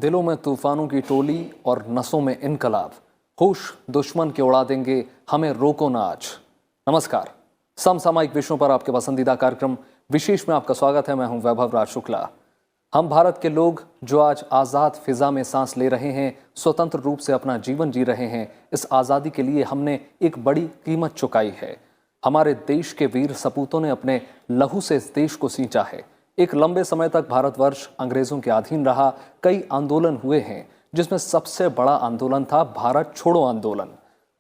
दिलों में तूफानों की टोली और नसों में इनकलाब। होश दुश्मन के उड़ा देंगे, हमें रोको ना आज। नमस्कार, समसामयिक विषयों पर आपके पसंदीदा कार्यक्रम विशेष में आपका स्वागत है। मैं हूं वैभव राज शुक्ला। हम भारत के लोग जो आज आज़ाद फिजा में सांस ले रहे हैं, स्वतंत्र रूप से अपना जीवन जी रहे हैं, इस आज़ादी के लिए हमने एक बड़ी कीमत चुकाई है। हमारे देश के वीर सपूतों ने अपने लहू से इस देश को सींचा है। एक लंबे समय तक भारतवर्ष अंग्रेजों के अधीन रहा। कई आंदोलन हुए हैं, जिसमें सबसे बड़ा आंदोलन था भारत छोड़ो आंदोलन।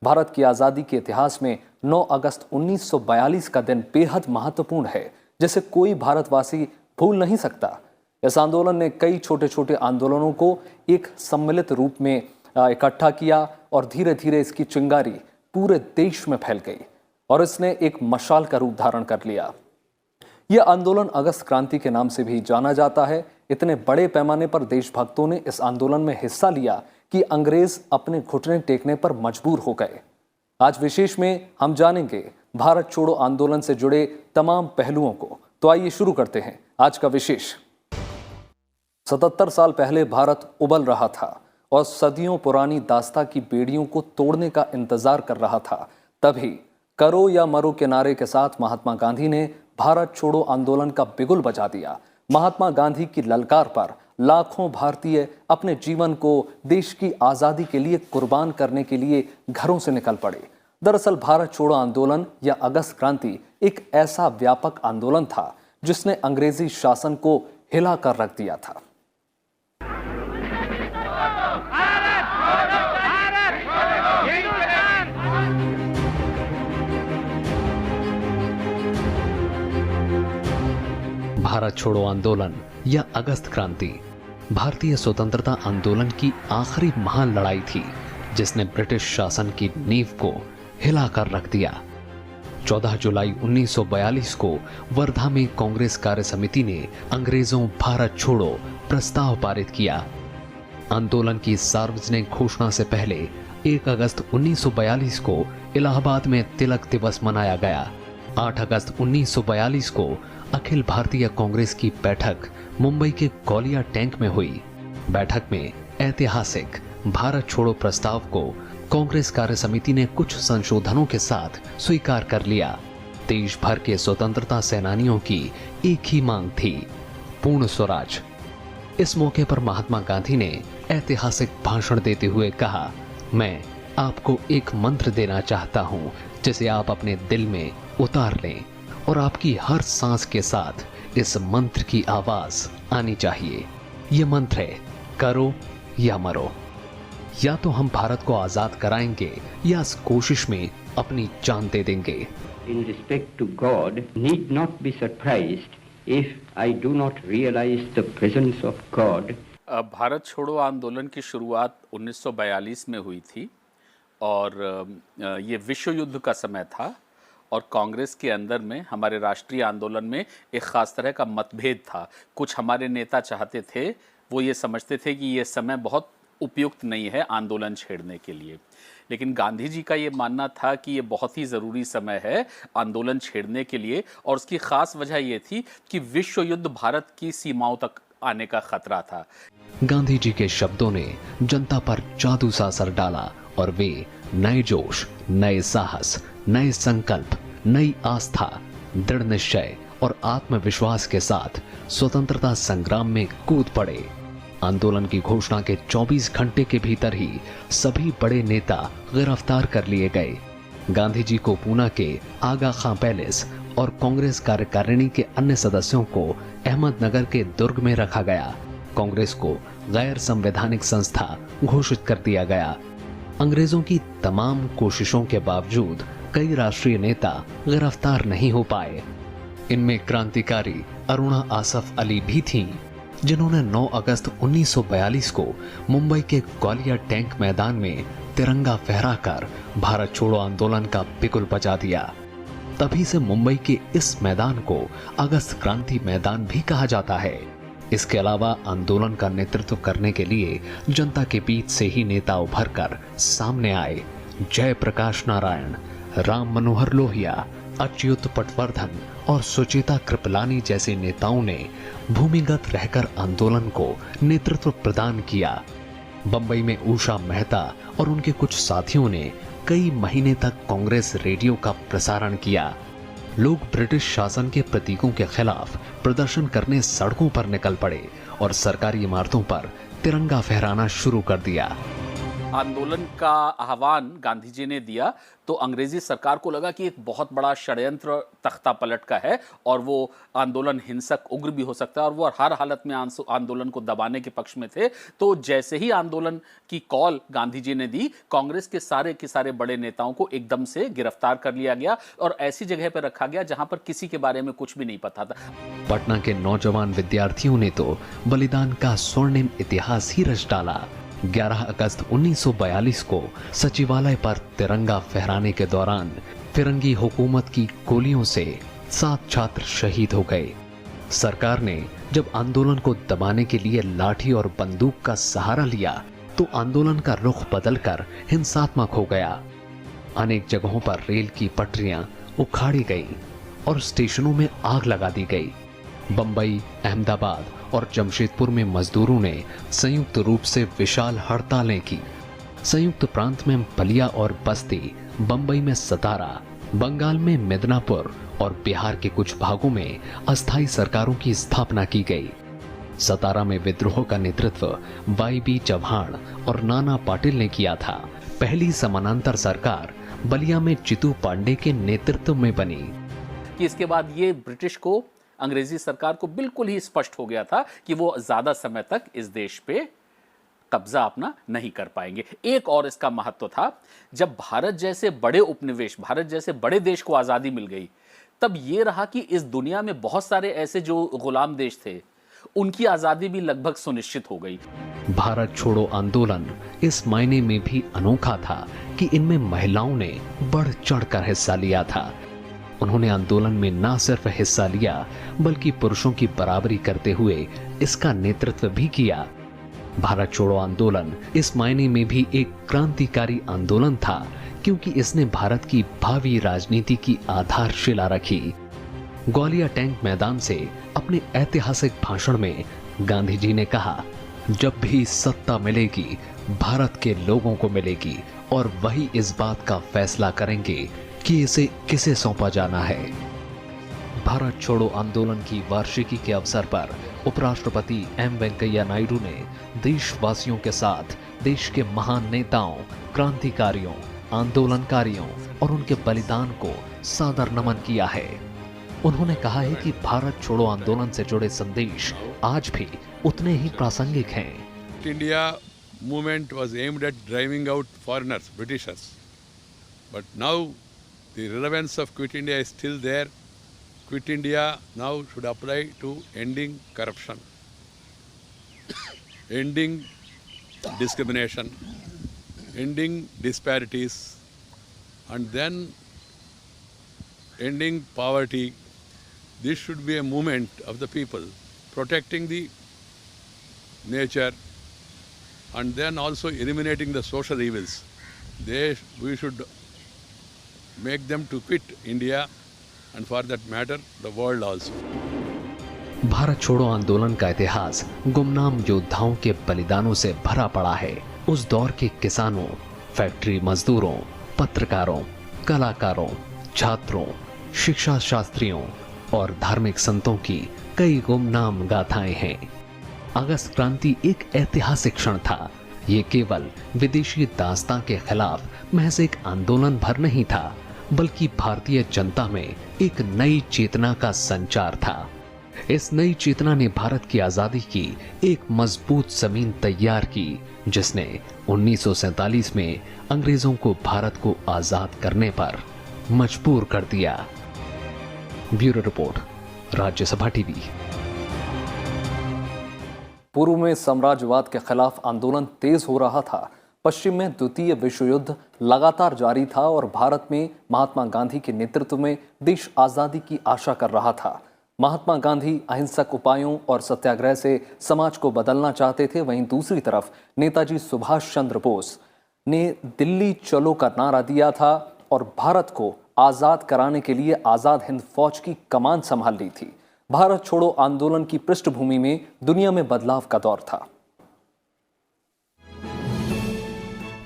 भारत की आज़ादी के इतिहास में 9 अगस्त 1942 का दिन बेहद महत्वपूर्ण है, जिसे कोई भारतवासी भूल नहीं सकता। इस आंदोलन ने कई छोटे छोटे आंदोलनों को एक सम्मिलित रूप में इकट्ठा किया और धीरे धीरे इसकी चिंगारी पूरे देश में फैल गई और इसने एक मशाल का रूप धारण कर लिया। यह आंदोलन अगस्त क्रांति के नाम से भी जाना जाता है। इतने बड़े पैमाने पर देशभक्तों ने इस आंदोलन में हिस्सा लिया कि अंग्रेज अपने घुटने टेकने पर मजबूर हो गए। आज विशेष में हम जानेंगे भारत छोड़ो आंदोलन से जुड़े तमाम पहलुओं को। तो आइए शुरू करते हैं आज का विशेष। 77 साल पहले भारत उबल रहा था और सदियों पुरानी दास्ता की बेड़ियों को तोड़ने का इंतजार कर रहा था। तभी करो या मरो के नारे के साथ महात्मा गांधी ने भारत छोड़ो आंदोलन का बिगुल बजा दिया। महात्मा गांधी की ललकार पर लाखों भारतीय अपने जीवन को देश की आज़ादी के लिए कुर्बान करने के लिए घरों से निकल पड़े। दरअसल भारत छोड़ो आंदोलन या अगस्त क्रांति एक ऐसा व्यापक आंदोलन था जिसने अंग्रेजी शासन को हिला कर रख दिया था। भारत छोड़ो आंदोलन या अगस्त क्रांति भारतीय स्वतंत्रता आंदोलन की आखिरी महान लड़ाई थी, जिसने ब्रिटिश शासन की नींव को हिलाकर रख दिया। 14 जुलाई 1942 को वर्धा में कांग्रेस कार्य समिति ने अंग्रेजों भारत छोड़ो प्रस्ताव पारित किया। आंदोलन की सार्वजनिक घोषणा से पहले 1 अगस्त 1942 को इलाहाबाद में तिलक दिवस मनाया गया। 8 अगस्त 1942 को अखिल भारतीय कांग्रेस की बैठक मुंबई के गौलिया टैंक में हुई। बैठक में ऐतिहासिक भारत छोड़ो प्रस्ताव को कांग्रेस कार्य समिति ने कुछ संशोधनों के साथ स्वीकार कर लिया। देश भर के स्वतंत्रता सेनानियों की एक ही मांग थी, पूर्ण स्वराज। इस मौके पर महात्मा गांधी ने ऐतिहासिक भाषण देते हुए कहा, मैं आपको एक मंत्र देना चाहता हूं, जिसे आप अपने दिल में उतार लें और आपकी हर सांस के साथ इस मंत्र की आवाज आनी चाहिए। ये मंत्र है, करो या मरो। या तो हम भारत को आजाद कराएंगे या इस कोशिश में अपनी जान दे देंगे। In respect to God, need not be surprised if I do not realize the presence of God. Bharat छोड़ो आंदोलन की शुरुआत 1942 में हुई थी और ये विश्व युद्ध का समय था और कांग्रेस के अंदर में हमारे राष्ट्रीय आंदोलन में एक खास तरह का मतभेद था। कुछ हमारे नेता चाहते थे, वो ये समझते थे कि ये समय बहुत उपयुक्त नहीं है आंदोलन छेड़ने के लिए, लेकिन गांधी जी का ये मानना था कि ये बहुत ही ज़रूरी समय है आंदोलन छेड़ने के लिए। और उसकी ख़ास वजह ये थी कि विश्व युद्ध भारत की सीमाओं तक आने का खतरा था। गांधी जी के शब्दों ने जनता पर जादू सा असर डाला और वे नए जोश, नए साहस, नए संकल्प, नई आस्था, दृढ़ निश्चय और आत्मविश्वास के साथ स्वतंत्रता संग्राम में कूद पड़े। आंदोलन की घोषणा के 24 घंटे के भीतर ही सभी बड़े नेता गिरफ्तार कर लिए गए। गांधी जी को पूना के आगा खां पैलेस और कांग्रेस कार्यकारिणी के अन्य सदस्यों को अहमदनगर के दुर्ग में रखा गया। कांग्रेस को गैर संवैधानिक संस्था घोषित कर दिया गया। अंग्रेजों की तमाम कोशिशों के बावजूद कई राष्ट्रीय नेता गिरफ्तार नहीं हो पाए। इनमें क्रांतिकारी अरुणा आसफ अली भी थीं, जिन्होंने 9 अगस्त 1942 को मुंबई के ग्वालिया टैंक मैदान में तिरंगा फहराकर भारत छोड़ो आंदोलन का बिगुल बजा दिया। तभी से मुंबई के इस मैदान को अगस्त क्रांति मैदान भी कहा जाता है। इसके अलावा आंदोलन का नेतृत्व करने के लिए जनता के बीच से ही नेता उभर कर सामने आए। जय प्रकाश नारायण, राम मनोहर लोहिया, अच्युत पटवर्धन और सुचेता कृपलानी जैसे नेताओं ने भूमिगत रहकर आंदोलन को नेतृत्व प्रदान किया। बंबई में उषा मेहता और उनके कुछ साथियों ने कई महीने तक कांग्रेस रेडियो का प्रसारण किया। लोग ब्रिटिश शासन के प्रतीकों के खिलाफ प्रदर्शन करने सड़कों पर निकल पड़े और सरकारी इमारतों पर तिरंगा फहराना शुरू कर दिया। आंदोलन का आह्वान गांधी जी ने दिया तो अंग्रेजी सरकार को लगा कि एक बहुत बड़ा षड्यंत्र तख्ता पलट का है और वो आंदोलन हिंसक उग्र भी हो सकता है और वो हर हालत में आंदोलन को दबाने के पक्ष में थे। तो जैसे ही आंदोलन की कॉल गांधी जी ने दी, कांग्रेस के सारे बड़े नेताओं को एकदम से गिरफ्तार कर लिया गया और ऐसी जगह पर रखा गया जहां पर किसी के बारे में कुछ भी नहीं पता था। पटना के नौजवान विद्यार्थियों ने तो बलिदान का स्वर्णिम इतिहास ही रच डाला। 11 अगस्त 1942 को सचिवालय पर तिरंगा फहराने के दौरान फिरंगी हुकूमत की गोलियों से 7 छात्र शहीद हो गए। सरकार ने जब आंदोलन को दबाने के लिए लाठी और बंदूक का सहारा लिया तो आंदोलन का रुख बदलकर हिंसात्मक हो गया। अनेक जगहों पर रेल की पटरियां उखाड़ी गई और स्टेशनों में आग लगा दी गई। बंबई, अहमदाबाद और जमशेदपुर में मजदूरों ने संयुक्त रूप से विशाल हड़तालें की। संयुक्त प्रांत में बलिया और बस्ती, बंबई में सतारा, बंगाल में मिदनापुर और बिहार के कुछ भागों में अस्थायी सरकारों की स्थापना की गई। सतारा में विद्रोह का नेतृत्व वाई.बी. चौहान और नाना पाटिल ने किया था। पहली समानांतर सरकार बलिया में चितू पांडे के नेतृत्व में बनी। कि इसके बाद ये ब्रिटिश को, अंग्रेजी सरकार को बिल्कुल ही स्पष्ट हो गया था कि वो ज्यादा समय तक इस देश पे कब्जा अपना नहीं कर पाएंगे। एक और इसका महत्व था, जब भारत जैसे बड़े उपनिवेश, भारत जैसे बड़े देश को आजादी मिल गई, तब ये रहा कि इस दुनिया में बहुत सारे ऐसे जो गुलाम देश थे, उनकी आजादी भी लगभग सुनिश्चित हो गई। भारत छोड़ो आंदोलन इस मायने में भी अनोखा था कि इनमें महिलाओं ने बढ़ चढ़कर हिस्सा लिया था। उन्होंने आंदोलन में न सिर्फ हिस्सा लिया बल्कि पुरुषों की बराबरी करते हुए इसका नेतृत्व भी किया। भारत छोड़ो आंदोलन इस मायने में भी एक क्रांतिकारी आंदोलन था क्योंकि इसने भारत की भावी राजनीति की आधारशिला रखी। ग्वालियर टैंक मैदान से अपने ऐतिहासिक भाषण में गांधी जी ने कहा, जब भी सत्ता मिलेगी भारत के लोगों को मिलेगी और वही इस बात का फैसला करेंगे कि इसे किसे सौंपा जाना है। भारत छोड़ो आंदोलन की वार्षिकी के अवसर पर उपराष्ट्रपति एम वेंकैया नायडू ने देशवासियों के साथ देश के महान नेताओं, क्रांतिकारियों, आंदोलनकारियों और उनके बलिदान को सादर नमन किया है। उन्होंने कहा है कि भारत छोड़ो आंदोलन से जुड़े संदेश आज भी उतने ही प्रासंगिक हैं। India movement was aimed at driving out foreigners, Britishers. But now the relevance of Quit India is still there. Quit India now should apply to ending corruption, ending discrimination, ending disparities, and then ending poverty. This should be a movement of the people, protecting the nature and then also eliminating the social evils. We should make them to quit India and for that matter the world also. Bharat छोड़ो आंदोलन का इतिहास गुमनाम योद्धाओं के बलिदानों से भरा पड़ा है। उस दौर के किसानों, फैक्ट्री मजदूरों, पत्रकारों, कलाकारों, छात्रों, शिक्षा शास्त्रियों और धार्मिक संतों की कई गुमनाम गाथाएं हैं। अगस्त क्रांति एक ऐतिहासिक क्षण था। ये केवल विदेशी दास्तां के खिलाफ महज एक आंदोलन भर नहीं था, बल्कि भारतीय जनता में एक नई चेतना का संचार था। इस नई चेतना ने भारत की आजादी की एक मजबूत जमीन तैयार की, जिसने 1947 में अंग्रेजों को भारत को आजाद करने पर मजबूर कर दिया। Bureau report, Rajya Sabha TV. पूर्व में साम्राज्यवाद के खिलाफ आंदोलन तेज हो रहा था। पश्चिम में द्वितीय विश्व युद्ध लगातार जारी था और भारत में महात्मा गांधी के नेतृत्व में देश आजादी की आशा कर रहा था। महात्मा गांधी अहिंसक उपायों और सत्याग्रह से समाज को बदलना चाहते थे। वहीं दूसरी तरफ नेताजी सुभाष चंद्र बोस ने दिल्ली चलो का नारा दिया था और भारत को आजाद कराने के लिए आजाद हिंद फौज की कमान संभाल ली थी। भारत छोड़ो आंदोलन की पृष्ठभूमि में दुनिया में बदलाव का दौर था।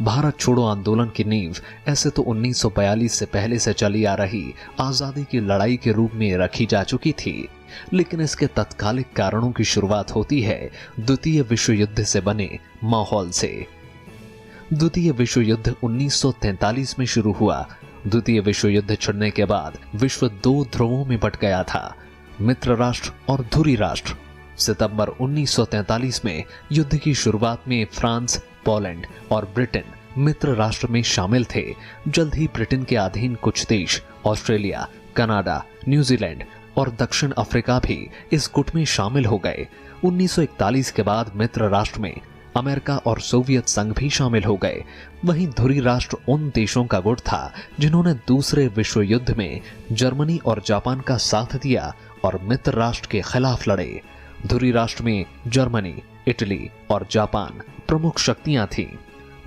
भारत छोड़ो आंदोलन की नींव ऐसे तो 1942 से पहले से चली आ रही आजादी की लड़ाई के रूप में रखी जा चुकी थी, लेकिन इसके तत्कालिक कारणों की शुरुआत होती है द्वितीय विश्व युद्ध से बने माहौल से। द्वितीय विश्व युद्ध 1943 में शुरू हुआ। द्वितीय विश्व युद्ध छिड़ने के बाद विश्व दो ध्रुवों में बंट गया था, मित्र राष्ट्र और धुरी राष्ट्र। सितंबर 1943 में युद्ध की शुरुआत में फ्रांस, पोलैंड और ब्रिटेन मित्र राष्ट्र में शामिल थे। जल्द ही ब्रिटेन के अधीन कुछ देश ऑस्ट्रेलिया, कनाडा, न्यूजीलैंड और दक्षिण अफ्रीका भी इस गुट में शामिल हो गए। 1941 के बाद मित्र राष्ट्र में अमेरिका और सोवियत संघ भी शामिल हो गए। वहीं धुरी राष्ट्र उन देशों का गुट था जिन्होंने दूसरे विश्व युद्ध में जर्मनी और जापान का साथ दिया और मित्र राष्ट्र के खिलाफ लड़े। धुरी राष्ट्र में जर्मनी, इटली और जापान प्रमुख शक्तियां थीं।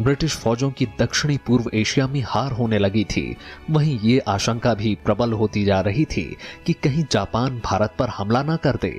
ब्रिटिश फौजों की दक्षिणी पूर्व एशिया में हार होने लगी थी। वहीं ये आशंका भी प्रबल होती जा रही थी कि कहीं जापान भारत पर हमला न कर दे।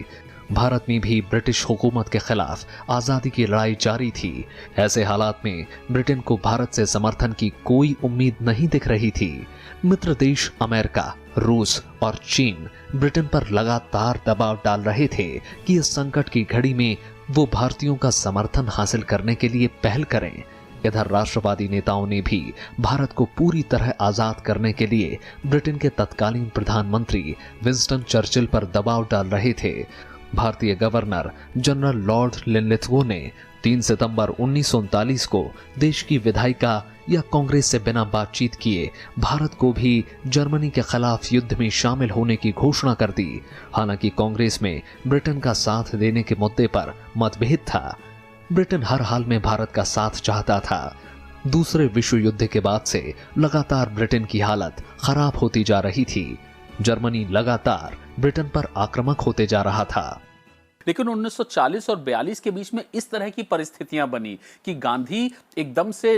भारत में भी ब्रिटिश हुकूमत के खिलाफ आजादी की लड़ाई जारी थी। ऐसे हालात में ब्रिटेन को भारत से समर्थन की कोई उम्मीद नहीं दिख रही थी। मित्र देश अमेरिका, रूस और चीन ब्रिटेन पर लगातार दबाव डाल रहे थे कि इस संकट की घड़ी में वो भारतीयों का समर्थन हासिल करने के लिए पहल करें। इधर राष्ट्रवादी नेताओं ने भी भारत को पूरी तरह आजाद करने के लिए ब्रिटेन के तत्कालीन प्रधानमंत्री विंस्टन चर्चिल पर दबाव डाल रहे थे। भारतीय गवर्नर जनरल लॉर्ड लिनलिथगो ने 3 सितंबर 1939 को देश की विधायिका या कांग्रेस से बिना बातचीत किए भारत को भी जर्मनी के खिलाफ युद्ध में शामिल होने की घोषणा कर दी। हालांकि कांग्रेस में ब्रिटेन का साथ देने के मुद्दे पर मतभेद था। ब्रिटेन हर हाल में भारत का साथ चाहता था। दूसरे विश्व युद्ध के बाद से लगातार ब्रिटेन की हालत खराब होती जा रही थी। जर्मनी लगातार ब्रिटेन पर आक्रामक होते जा रहा था। लेकिन 1940 और 42 के बीच में इस तरह की परिस्थितियां बनी कि गांधी एकदम से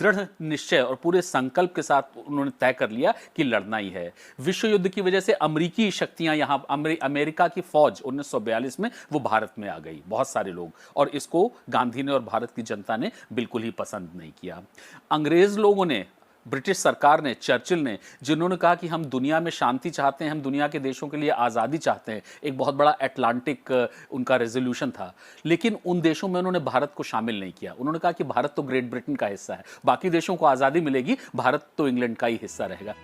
दृढ़ निश्चय और पूरे संकल्प के साथ उन्होंने तय कर लिया कि लड़ना ही है। विश्व युद्ध की वजह से अमेरिकी शक्तियां यहां अमेरिका की फौज 1942 में वो भारत में आ गई, बहुत सारे लोग, और इसको गांधी ने और भारत की जनता ने बिल्कुल ही पसंद नहीं किया। अंग्रेज लोगों ने, ब्रिटिश सरकार ने, चर्चिल ने, जिन्होंने कहा कि हम दुनिया में शांति चाहते हैं, हम दुनिया के देशों के लिए आज़ादी चाहते हैं, एक बहुत बड़ा अटलांटिक उनका रेजोल्यूशन था, लेकिन उन देशों में उन्होंने भारत को शामिल नहीं किया। उन्होंने कहा कि भारत तो ग्रेट ब्रिटेन का हिस्सा है, बाकी देशों को आज़ादी मिलेगी, भारत तो इंग्लैंड का ही हिस्सा रहेगा।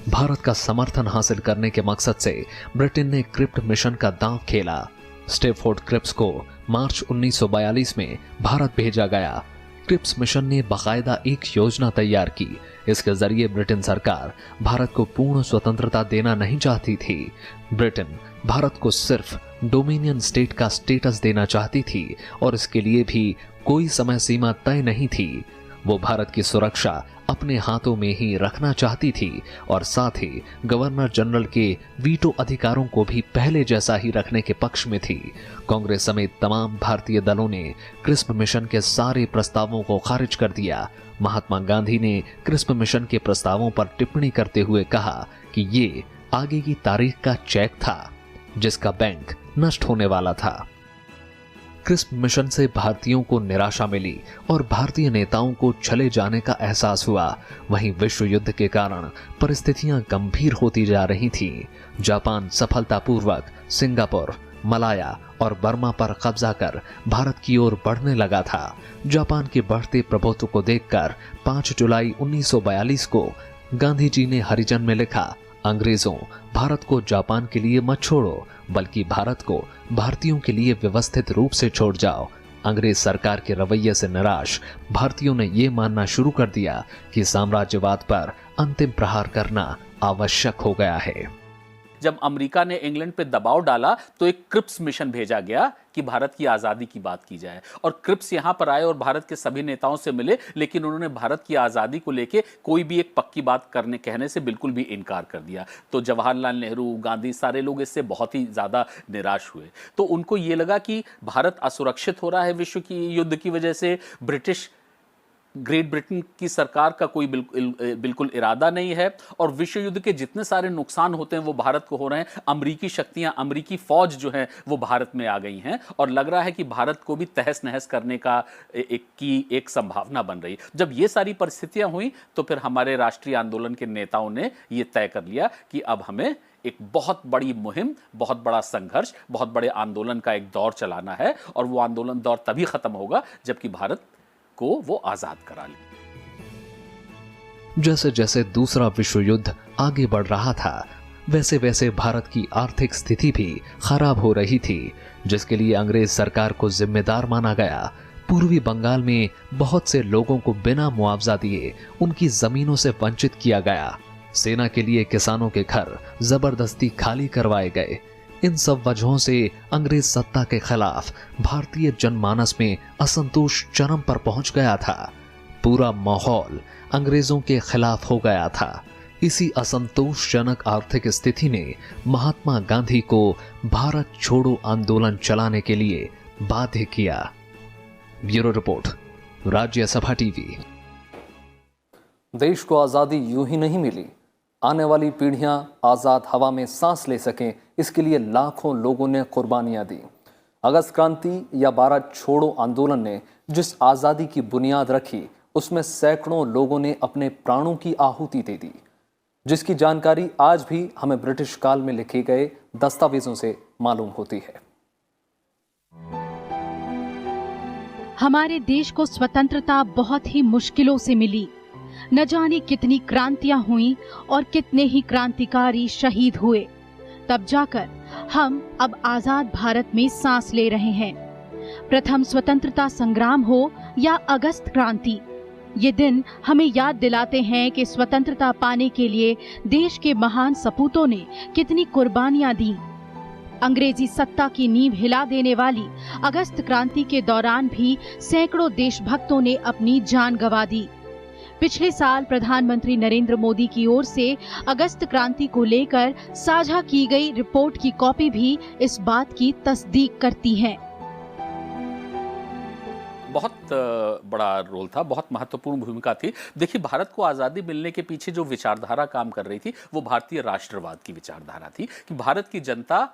भारत का समर्थन हासिल करने के मकसद से ब्रिटेन ने क्रिप्ट मिशन का दांव खेला। स्टेफोर्ड क्रिप्स को मार्च 1942 में भारत भेजा गया। क्रिप्स मिशन ने बाकायदा एक योजना तैयार की। इसके जरिए ब्रिटेन सरकार भारत को पूर्ण स्वतंत्रता देना नहीं चाहती थी। ब्रिटेन भारत को सिर्फ डोमिनियन स्टेट का स्टेटस देना चाहती थी और इसके लिए भी कोई समय सीमा तय नहीं थी। वो भारत की सुरक्षा अपने हाथों में ही रखना चाहती थी और साथ ही गवर्नर जनरल के वीटो अधिकारों को भी पहले जैसा ही रखने के पक्ष में थी। कांग्रेस समेत तमाम भारतीय दलों ने क्रिस्प मिशन के सारे प्रस्तावों को खारिज कर दिया। महात्मा गांधी ने क्रिस्प मिशन के प्रस्तावों पर टिप्पणी करते हुए कहा कि ये आगे की तारीख का चेक था जिसका बैंक नष्ट होने वाला था। क्रिस्प मिशन से भारतीयों को निराशा मिली और भारतीय नेताओं को चले जाने का एहसास हुआ। वहीं विश्व युद्ध के कारण परिस्थितियां गंभीर होती जा रही थीं। जापान सफलतापूर्वक सिंगापुर, मलाया और बर्मा पर कब्जा कर भारत की ओर बढ़ने लगा था। जापान के बढ़ते प्रभुत्व को देखकर 5 जुलाई 1942 को गांधी जी ने हरिजन में लिखा, अंग्रेजों, भारत को जापान के लिए मत छोड़ो, बल्कि भारत को भारतीयों के लिए व्यवस्थित रूप से छोड़ जाओ। अंग्रेज सरकार के रवैये से निराश भारतीयों ने यह मानना शुरू कर दिया कि साम्राज्यवाद पर अंतिम प्रहार करना आवश्यक हो गया है। जब अमेरिका ने इंग्लैंड पे दबाव डाला तो एक क्रिप्स मिशन भेजा गया कि भारत की आज़ादी की बात की जाए, और क्रिप्स यहां पर आए और भारत के सभी नेताओं से मिले, लेकिन उन्होंने भारत की आज़ादी को लेके कोई भी एक पक्की बात कहने से बिल्कुल भी इनकार कर दिया। तो जवाहरलाल नेहरू, गांधी, सारे लोग इससे बहुत ही ज़्यादा निराश हुए। तो उनको ये लगा कि भारत असुरक्षित हो रहा है विश्व की युद्ध की वजह से, ब्रिटिश ग्रेट ब्रिटेन की सरकार का कोई बिल्कुल इरादा नहीं है और विश्व युद्ध के जितने सारे नुकसान होते हैं वो भारत को हो रहे हैं। अमेरिकी शक्तियां, अमेरिकी फौज जो है वो भारत में आ गई हैं और लग रहा है कि भारत को भी तहस नहस करने का एक संभावना बन रही है। जब ये सारी परिस्थितियां हुई तो फिर हमारे राष्ट्रीय आंदोलन के नेताओं ने ये तय कर लिया कि अब हमें एक बहुत बड़ी मुहिम, बहुत बड़ा संघर्ष, बहुत बड़े आंदोलन का एक दौर चलाना है और वो आंदोलन दौर तभी खत्म होगा जबकि भारत को वो आजाद करा ले। जैसे जैसे दूसरा विश्व युद्ध आगे बढ़ रहा था वैसे वैसे भारत की आर्थिक स्थिति भी खराब हो रही थी, जिसके लिए अंग्रेज सरकार को जिम्मेदार माना गया। पूर्वी बंगाल में बहुत से लोगों को बिना मुआवजा दिए उनकी जमीनों से वंचित किया गया। सेना के लिए किसानों के घर जबरदस्ती खाली करवाए गए। इन सब वजहों से अंग्रेज सत्ता के खिलाफ भारतीय जनमानस में असंतोष चरम पर पहुंच गया था। पूरा माहौल अंग्रेजों के खिलाफ हो गया था। इसी असंतोषजनक आर्थिक स्थिति ने महात्मा गांधी को भारत छोड़ो आंदोलन चलाने के लिए बाध्य किया। Bureau report, Rajya Sabha TV. देश को आज़ादी यूं ही नहीं मिली। आने वाली पीढ़ियां आज़ाद हवा में सांस ले सकें, इसके लिए लाखों लोगों ने कुर्बानियां दी। अगस्त क्रांति या भारत छोड़ो आंदोलन ने जिस आज़ादी की बुनियाद रखी, उसमें सैकड़ों लोगों ने अपने प्राणों की आहुति दे दी, जिसकी जानकारी आज भी हमें ब्रिटिश काल में लिखे गए दस्तावेजों से मालूम होती है। हमारे देश को स्वतंत्रता बहुत ही मुश्किलों से मिली। न जाने कितनी क्रांतियां हुई और कितने ही क्रांतिकारी शहीद हुए, तब जाकर हम अब आजाद भारत में सांस ले रहे हैं। प्रथम स्वतंत्रता संग्राम हो या अगस्त क्रांति, ये दिन हमें याद दिलाते हैं कि स्वतंत्रता पाने के लिए देश के महान सपूतों ने कितनी कुर्बानियां दी। अंग्रेजी सत्ता की नींव हिला देने वाली अगस्त क्रांति के दौरान भी सैकड़ों देशभक्तों ने अपनी जान गंवा दी। पिछले साल प्रधानमंत्री नरेंद्र मोदी की ओर से अगस्त क्रांति को लेकर साझा की गई रिपोर्ट की कॉपी भी इस बात की तस्दीक करती है। बहुत बड़ा रोल था, बहुत महत्वपूर्ण भूमिका थी। देखिए, भारत को आज़ादी मिलने के पीछे जो विचारधारा काम कर रही थी वो भारतीय राष्ट्रवाद की विचारधारा थी कि भारत की जनता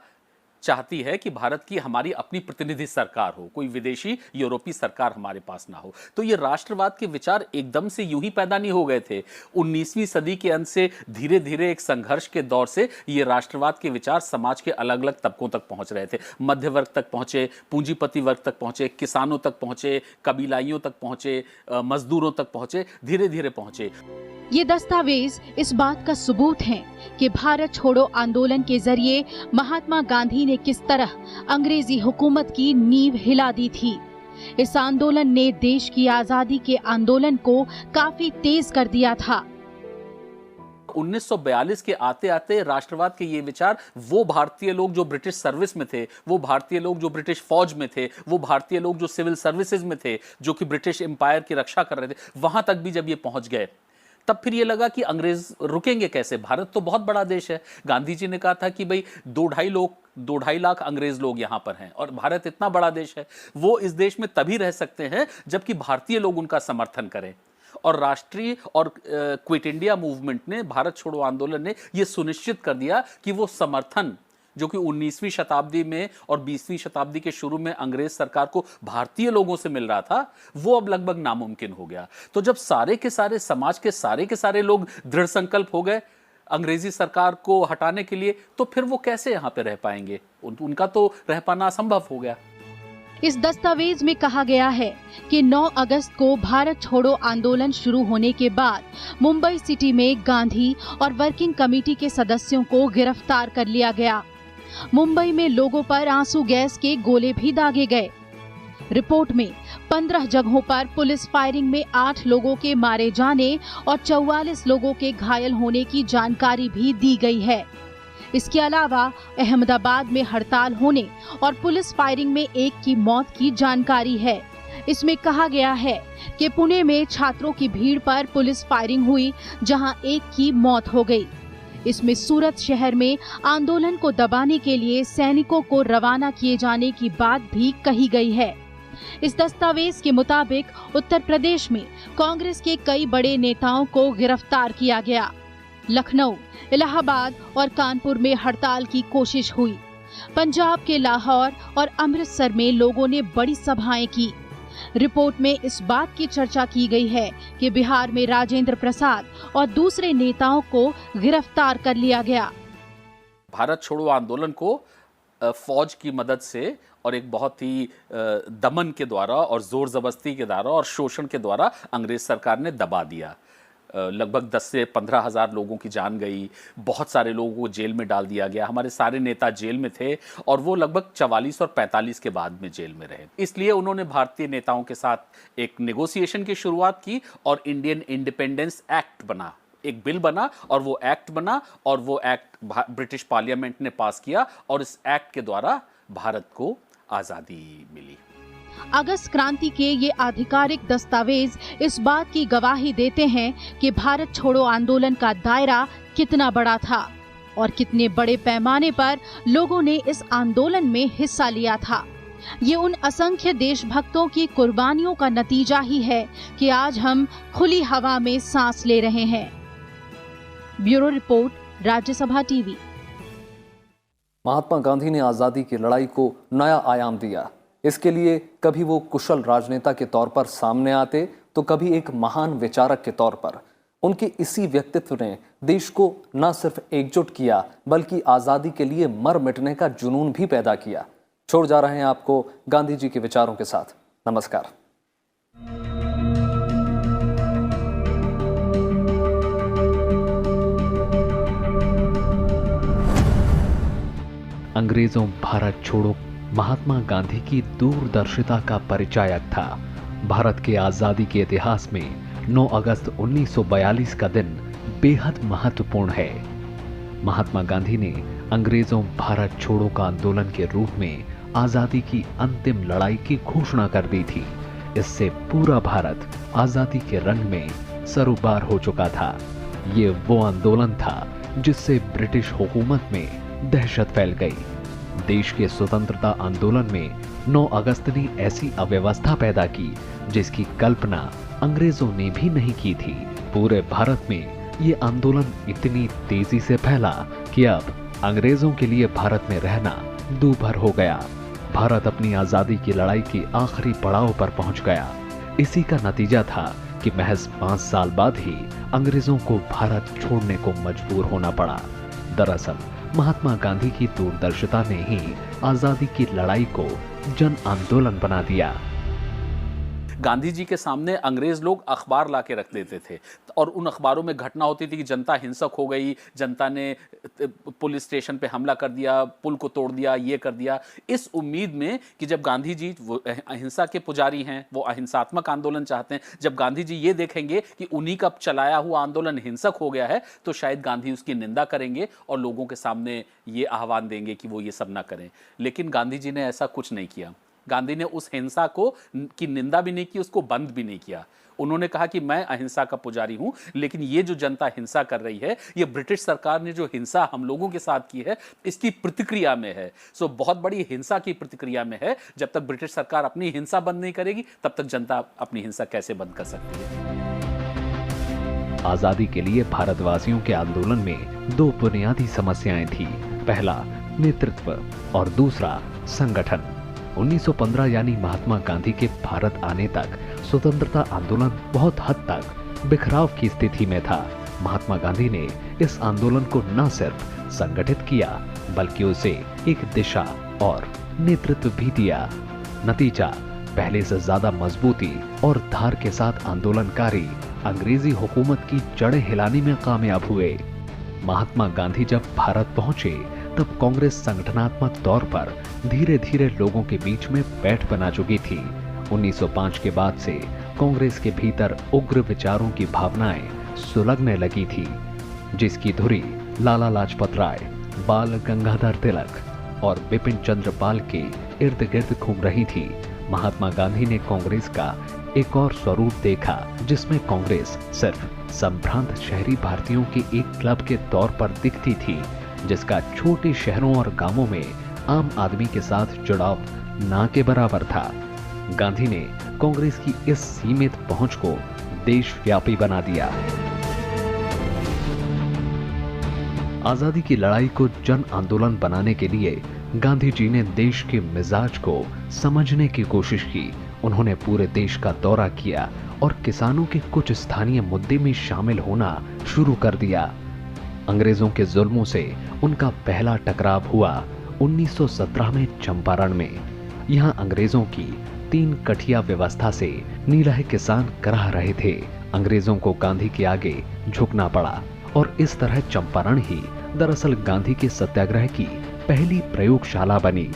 चाहती है कि भारत की हमारी अपनी प्रतिनिधि सरकार हो, कोई विदेशी यूरोपीय सरकार हमारे पास ना हो। तो ये राष्ट्रवाद के विचार एकदम से यूं ही पैदा नहीं हो गए थे। 19वीं सदी के अंत से धीरे धीरे एक संघर्ष के दौर से ये राष्ट्रवाद के विचार समाज के अलग अलग तबकों तक पहुंच रहे थे। मध्य वर्ग तक पहुंचे, पूंजीपति वर्ग तक पहुंचे, किसानों तक पहुंचे, कबीलाइयों तक पहुंचे, मजदूरों तक पहुंचे, धीरे धीरे पहुंचे। ये दस्तावेज इस बात का सबूत हैं कि भारत छोड़ो आंदोलन के जरिए महात्मा गांधी ने किस तरह अंग्रेजी हुकूमत की नींव हिला दी थी। इस आंदोलन ने देश की आजादी के आंदोलन को काफी तेज कर दिया था। 1942 के आते आते राष्ट्रवाद के ये विचार, वो भारतीय लोग जो ब्रिटिश सर्विस में थे, वो भारतीय लोग जो ब्रिटिश फौज में थे, वो भारतीय लोग जो सिविल सर्विसेज में थे, जो कि ब्रिटिश एम्पायर की रक्षा कर रहे थे, वहां तक भी जब ये पहुंच गए तब फिर ये लगा कि अंग्रेज रुकेंगे कैसे। भारत तो बहुत बड़ा देश है। गांधी जी ने कहा था कि भाई 2-2.5 लाख अंग्रेज लोग यहां पर हैं और भारत इतना बड़ा देश है, वो इस देश में तभी रह सकते हैं जबकि भारतीय लोग उनका समर्थन करें। और राष्ट्रीय और क्विट इंडिया मूवमेंट ने, भारत छोड़ो आंदोलन ने यह सुनिश्चित कर दिया कि वो समर्थन जो कि 19वीं शताब्दी में और 20वीं शताब्दी के शुरू में अंग्रेज सरकार को भारतीय लोगों से मिल रहा था, वो अब लगभग नामुमकिन हो गया। तो जब सारे के सारे समाज के सारे लोग दृढ़ संकल्प हो गए अंग्रेजी सरकार को हटाने के लिए, तो फिर वो कैसे यहां पे रह पाएंगे? उनका तो रह पाना असंभव हो गया। इस दस्तावेज में कहा गया है कि 9 अगस्त को भारत छोड़ो आंदोलन शुरू होने के बाद मुंबई सिटी में गांधी और वर्किंग कमेटी के सदस्यों को गिरफ्तार कर लिया गया। मुंबई में लोगों पर आंसू गैस के गोले भी दागे गए। रिपोर्ट में 15 जगहों पर पुलिस फायरिंग में 8 लोगों के मारे जाने और 44 लोगों के घायल होने की जानकारी भी दी गई है। इसके अलावा अहमदाबाद में हड़ताल होने और पुलिस फायरिंग में एक की मौत की जानकारी है। इसमें कहा गया है कि पुणे में छात्रों की भीड़ पर पुलिस फायरिंग हुई, जहां एक की मौत हो गई। इसमें सूरत शहर में आंदोलन को दबाने के लिए सैनिकों को रवाना किए जाने की बात भी कही गई है। इस दस्तावेज के मुताबिक उत्तर प्रदेश में कांग्रेस के कई बड़े नेताओं को गिरफ्तार किया गया। लखनऊ, इलाहाबाद और कानपुर में हड़ताल की कोशिश हुई। पंजाब के लाहौर और अमृतसर में लोगों ने बड़ी सभाएं की। रिपोर्ट में इस बात की चर्चा की गई है कि बिहार में राजेंद्र प्रसाद और दूसरे नेताओं को गिरफ्तार कर लिया गया। भारत छोड़ो आंदोलन को फौज की मदद से और एक बहुत ही दमन के द्वारा और जोर जबरदस्ती के द्वारा और शोषण के द्वारा अंग्रेज सरकार ने दबा दिया। लगभग 10 से 15 हज़ार लोगों की जान गई, बहुत सारे लोगों को जेल में डाल दिया गया। हमारे सारे नेता जेल में थे और वो लगभग 44 और 45 के बाद में जेल में रहे। इसलिए उन्होंने भारतीय नेताओं के साथ एक नेगोशिएशन की शुरुआत की और इंडियन इंडिपेंडेंस एक्ट बना, एक बिल बना और वो एक्ट बना और वो एक्ट ब्रिटिश पार्लियामेंट ने पास किया और इस एक्ट के द्वारा भारत को आज़ादी मिली। अगस्त क्रांति के ये आधिकारिक दस्तावेज इस बात की गवाही देते हैं कि भारत छोड़ो आंदोलन का दायरा कितना बड़ा था और कितने बड़े पैमाने पर लोगों ने इस आंदोलन में हिस्सा लिया था। ये उन असंख्य देशभक्तों की कुर्बानियों का नतीजा ही है कि आज हम खुली हवा में सांस ले रहे हैं। Bureau report, Rajya Sabha TV. Mahatma Gandhi ने आज़ादी की लड़ाई को नया आयाम दिया। इसके लिए कभी वो कुशल राजनेता के तौर पर सामने आते तो कभी एक महान विचारक के तौर पर। उनके इसी व्यक्तित्व ने देश को न सिर्फ एकजुट किया बल्कि आज़ादी के लिए मर मिटने का जुनून भी पैदा किया। छोड़ जा रहे हैं आपको गांधी जी के विचारों के साथ। नमस्कार। अंग्रेजों भारत छोड़ो महात्मा गांधी की दूरदर्शिता का परिचायक था। भारत के आजादी के इतिहास में 9 अगस्त 1942 का दिन बेहद महत्वपूर्ण है। महात्मा गांधी ने अंग्रेजों भारत छोड़ो का आंदोलन के रूप में आजादी की अंतिम लड़ाई की घोषणा कर दी थी। इससे पूरा भारत आजादी के रंग में सरोबार हो चुका था। ये वो आंदोलन था जिससे ब्रिटिश हुकूमत में दहशत फैल गई। देश के स्वतंत्रता आंदोलन में 9 अगस्त ने ऐसी अव्यवस्था पैदा की जिसकी कल्पना अंग्रेजों ने भी नहीं की थी। पूरे भारत में ये आंदोलन इतनी तेजी से फैला कि अब अंग्रेजों के लिए भारत में रहना दूभर हो गया। भारत अपनी आजादी की लड़ाई के आखिरी पड़ाव पर पहुंच गया। इसी का नतीजा था कि महज 5 साल बाद ही अंग्रेजों को भारत छोड़ने को मजबूर होना पड़ा। दरअसल महात्मा गांधी की दूरदर्शिता ने ही आजादी की लड़ाई को जन आंदोलन बना दिया। गांधी जी के सामने अंग्रेज लोग अखबार ला के रख देते थे और उन अखबारों में घटना होती थी कि जनता हिंसक हो गई, जनता ने पुलिस स्टेशन पे हमला कर दिया, पुल को तोड़ दिया, ये कर दिया, इस उम्मीद में कि जब गांधी जी वो अहिंसा के पुजारी हैं, वो अहिंसात्मक आंदोलन चाहते हैं, जब गांधी जी ये देखेंगे कि उन्हीं का चलाया हुआ आंदोलन हिंसक हो गया है तो शायद गांधी उसकी निंदा करेंगे और लोगों के सामने ये आह्वान देंगे कि वो ये सब ना करें। लेकिन गांधी जी ने ऐसा कुछ नहीं किया। गांधी ने उस हिंसा को की निंदा भी नहीं की, उसको बंद भी नहीं किया। उन्होंने कहा कि मैं अहिंसा का पुजारी हूं, लेकिन ये जो जनता हिंसा कर रही है, ये ब्रिटिश सरकार ने जो हिंसा हम लोगों के साथ की है, इसकी प्रतिक्रिया में है। सो बहुत बड़ी हिंसा की प्रतिक्रिया में है। जब तक ब्रिटिश सरकार अपनी हिंसा बंद नहीं करेगी, तब तक जनता अपनी हिंसा कैसे बंद कर सकती है। आजादी के लिए भारतवासियों के आंदोलन में 2 बुनियादी समस्याएं थी। पहला नेतृत्व और दूसरा संगठन। 1915 यानी महात्मा गांधी के भारत आने तक स्वतंत्रता आंदोलन बहुत हद तक बिखराव की स्थिति में था। महात्मा गांधी ने इस आंदोलन को न सिर्फ संगठित किया बल्कि उसे एक दिशा और नेतृत्व भी दिया। नतीजा, पहले से ज्यादा मजबूती और धार के साथ आंदोलनकारी अंग्रेजी हुकूमत की जड़ें हिलाने में कामयाब हुए। महात्मा गांधी जब भारत पहुंचे तब कांग्रेस संगठनात्मक तौर पर धीरे धीरे लोगों के बीच में पैठ बना चुकी थी। 1905 के बाद से कांग्रेस के भीतर उग्र विचारों की भावनाएं सुलगने लगी थी, जिसकी धुरी लाला लाजपत राय, बाल गंगाधर तिलक और बिपिन चंद्र पाल के इर्द गिर्द घूम रही थी। महात्मा गांधी ने कांग्रेस का एक और स्वरूप देखा, जिसमें कांग्रेस सिर्फ संभ्रांत शहरी भारतीयों के एक क्लब के तौर पर दिखती थी, जिसका छोटे शहरों और गांवों में आम आदमी के साथ जुड़ाव ना के बराबर था। गांधी ने कांग्रेस की इस सीमित पहुंच को देशव्यापी बना दिया। आजादी की लड़ाई को जन आंदोलन बनाने के लिए गांधी जी ने देश के मिजाज को समझने की कोशिश की। उन्होंने पूरे देश का दौरा किया और किसानों के कुछ स्थानीय मुद्दे में शामिल होना शुरू कर दिया। अंग्रेजों के जुल्मों से उनका पहला टकराव हुआ 1917 में चंपारण में। यहाँ अंग्रेजों की 3 कठिया व्यवस्था से नीलाहे किसान कराह रहे थे। अंग्रेजों को गांधी के आगे झुकना पड़ा और इस तरह चंपारण ही दरअसल गांधी के सत्याग्रह की पहली प्रयोगशाला बनी।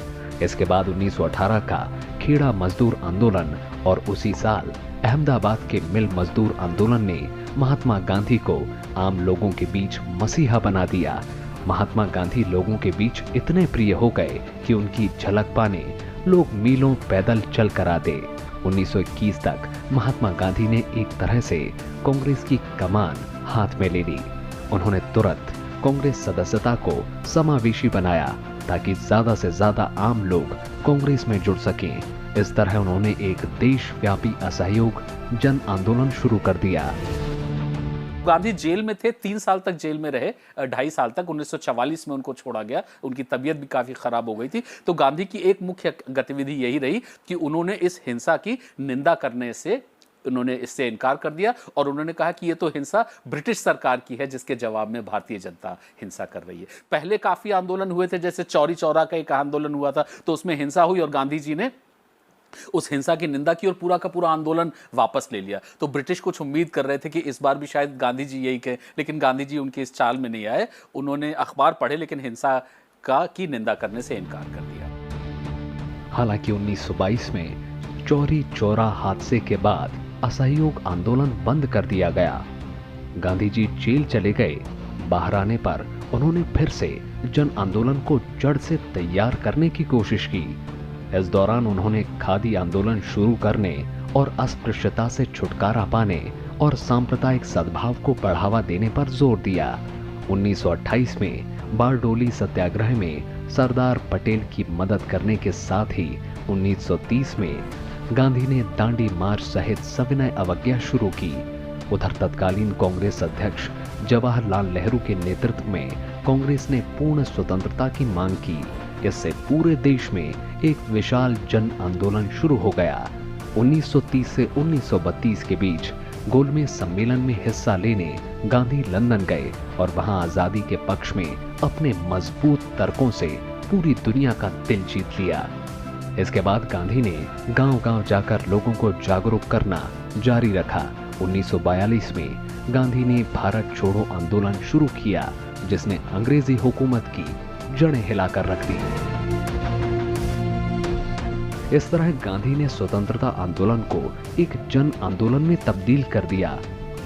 इसके बाद 1918 का खेड़ा मजदूर आंदोलन और उसी साल अहमदाबाद के मिल मजदूर आंदोलन ने महात्मा गांधी को आम लोगों के बीच मसीहा बना दिया। महात्मा गांधी लोगों के बीच इतने प्रिय हो गए कि उनकी झलक पाने लोग मीलों पैदल चल कर आते। 1921 तक महात्मा गांधी ने एक तरह से कांग्रेस की कमान हाथ में ले ली। उन्होंने तुरंत कांग्रेस सदस्यता को समावेशी बनाया ताकि ज्यादा से ज्यादा आम लोग कांग्रेस में जुड़ सकें। इस तरह उन्होंने एक देशव्यापी असहयोग जन आंदोलन शुरू कर दिया। गांधी जेल में थे, 3 साल तक जेल में रहे, 2.5 साल तक। 1944 में उनको छोड़ा गया, उनकी तबीयत भी काफी खराब हो गई थी। तो गांधी की एक मुख्य गतिविधि यही रही कि उन्होंने इस हिंसा की निंदा करने से उन्होंने इससे इनकार कर दिया और उन्होंने कहा कि ये तो हिंसा ब्रिटिश सरकार की है जिसके जवाब में भारतीय जनता हिंसा कर रही है। पहले काफी आंदोलन हुए थे, जैसे चौरी चौरा का एक आंदोलन हुआ था, तो उसमें हिंसा हुई और गांधी जी ने उस हिंसा की निंदा की और पूरा का पूरा आंदोलन वापस ले लिया। तो ब्रिटिश कुछ उम्मीद कर रहे थे कि इस बार भी शायद गांधी जी यही कहें, लेकिन गांधी जी उनके इस चाल में नहीं आए। उन्होंने अखबार पढ़े लेकिन हिंसा की निंदा करने से इनकार कर दिया। हालांकि 1922 में चौरी चौरा हादसे के बाद असहयोग आंदोलन बंद कर दिया गया। गांधी जी जेल चले गए। बाहर आने पर उन्होंने फिर से जन आंदोलन को जड़ से तैयार करने की कोशिश की। इस दौरान उन्होंने खादी आंदोलन शुरू करने और अस्पृश्यता से छुटकारा पाने और सांप्रदायिक सद्भाव को बढ़ावा देने पर जोर दिया। 1928 में बारडोली सत्याग्रह में सरदार पटेल की मदद करने के साथ ही 1930 में गांधी ने दांडी मार्च सहित सविनय अवज्ञा शुरू की। उधर तत्कालीन कांग्रेस अध्यक्ष जवाहरलाल नेहरू के नेतृत्व में कांग्रेस ने पूर्ण स्वतंत्रता की मांग की। इससे पूरे देश में एक विशाल जन आंदोलन शुरू हो गया। 1930 से 1932 के बीच गोलमेज सम्मेलन में हिस्सा लेने गांधी लंदन गए और वहां आजादी के पक्ष में अपने मजबूत तर्कों से पूरी दुनिया का दिल जीत लिया। इसके बाद गांधी ने गांव-गांव जाकर लोगों को जागरूक करना जारी रखा। 1942 में गांधी ने भारत छोड़ो आंदोलन शुरू किया, जिसने अंग्रेजी हुकूमत की जड़ें हिलाकर रख दी। इस तरह गांधी ने स्वतंत्रता आंदोलन को एक जन आंदोलन में तब्दील कर दिया।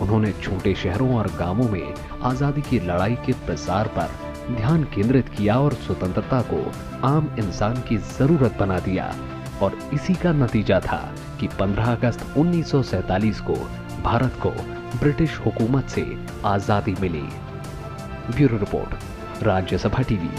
उन्होंने छोटे शहरों और गांवों में आजादी की लड़ाई के प्रसार पर ध्यान केंद्रित किया और स्वतंत्रता को आम इंसान की जरूरत बना दिया। और इसी का नतीजा था कि 15 अगस्त 1947 को भारत को ब्रिटिश हुकूमत से आजादी मिली। Bureau report, Rajya Sabha TV.